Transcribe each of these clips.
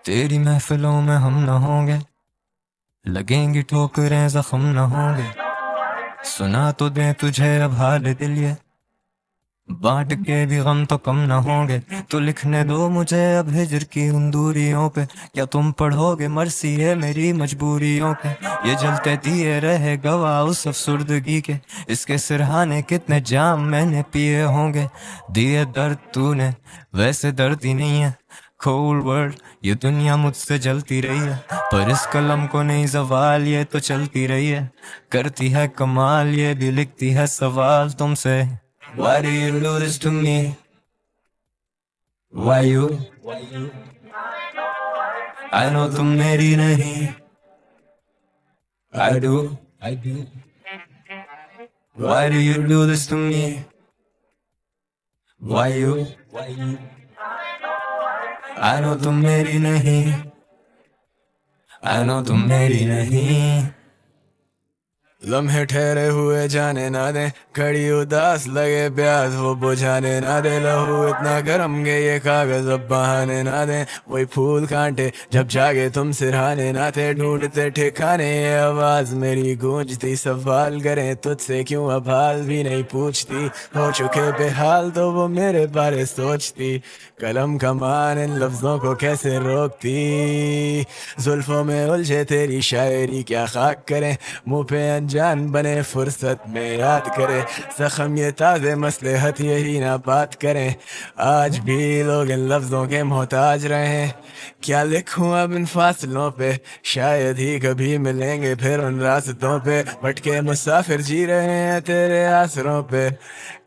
तेरी महफिलों में हम न होंगे, लगेंगी ठोकरें जख्म न होंगे। सुना तो दे तुझे अब हाल दिल ये, बांट के भी गम तो कम न होंगे। तो लिखने दो मुझे अब हिजर की उन दूरियों पे, क्या तुम पढ़ोगे मर्सी है मेरी मजबूरियों पे। ये जलते दिए रहे गवाह उस अफसुर्दगी के, इसके सिरहाने कितने जाम मैंने पिए होंगे। दिए दर्द तूने वैसे दर्द ही नहीं है, कोल्ड वर्ल्ड ये दुनिया मुझसे जलती रही है, पर इस कलम को नहीं जवाल ये तो चलती रही है। करती है कमाल ये भी लिखती है सवाल तुमसे। Why do you do this to me? Why you? I know तुम मेरी नहीं। I do. Why do you do this to me? Why you? I know तुम मेरी नहीं। I know तुम मेरी नहीं। लम्हे ठहरे हुए जाने ना दे, घड़ी उदास लगे प्यास वो बुझाने ना दे। लहू इतना गर्म के ये कागज अब बहाने ना दे, वही फूल कांटे जब जागे तुम सिरहाने ना थे। ढूंढते ठिकाने ये आवाज मेरी गूंजती, सवाल करें तुझसे क्यों अब हाल भी नहीं पूछती। हो चुके बेहाल तो वो मेरे बारे सोचती, कलम कमान इन लफ्जों को कैसे रोकती। जुल्फों में उलझे तेरी शायरी क्या खाक करें, मुंह पे अनजान बने फुर्सत में याद करे। जख्म ये ताज़े मसलहत यही ना बात करें, आज भी लोग इन लफ्जों के मोहताज रहे। क्या लिखूं अब इन फासलों पे, शायद ही कभी मिलेंगे फिर उन रास्तों पे। भटके मुसाफिर जी रहे हैं तेरे आसरों पे,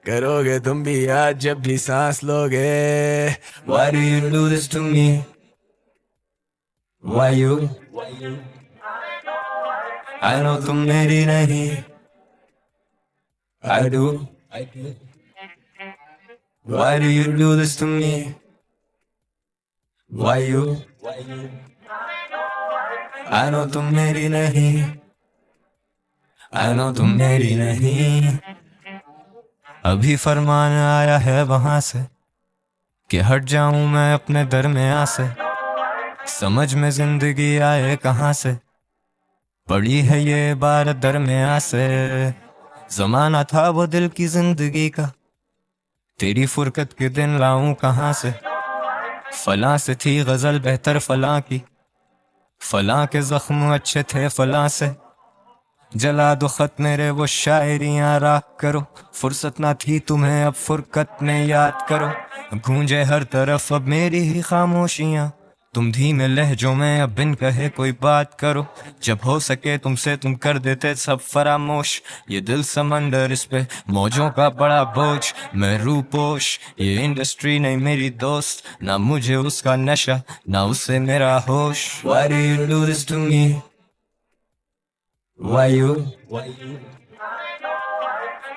करोगे तुम भी याद जब भी सांस लोगे। Why do you do this to me? Why you? I know तुम मेरी नहीं। I do. Why do you do this to me? Why you? I know तुम मेरी नहीं। I know तुम मेरी नहीं। अभी फरमान आया है वहां से कि हट जाऊं मैं अपने दरमियां से। समझ में जिंदगी आए कहां से, पड़ी है ये इबारत दरमियां से। जमाना था वो दिल की जिंदगी का, तेरी फुरकत के दिन लाऊं कहां से। फलां से थी गजल बेहतर फलां की, फलां के जख्म अच्छे थे फलां से। जला दो खत मेरे वो शायरियां राख करो, फुर्सत ना थी तुम्हें अब फुरकत में याद करो। गूंजे हर तरफ अब मेरी ही खामोशियां, तुम धीमे लहजों में अब बिन कहे कोई बात करो। जब हो सके तुमसे तुम कर देते सब फरामोश, ये दिल समंदर इस पे मौजों का बड़ा बोझ। मैं रूपोश ये इंडस्ट्री नहीं मेरी दोस्त, ना मुझे उसका नशा ना उससे मेरा होश। Why do you do this to me? Why you?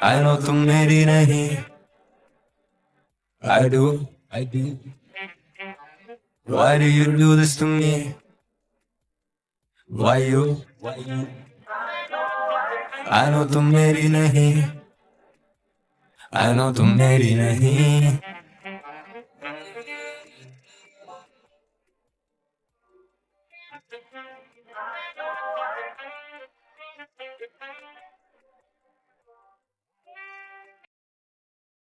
I know तुम मेरी नहीं। I do. Why do you do this to me? Why you? I know तुम मेरी नहीं। I know तुम मेरी नहीं।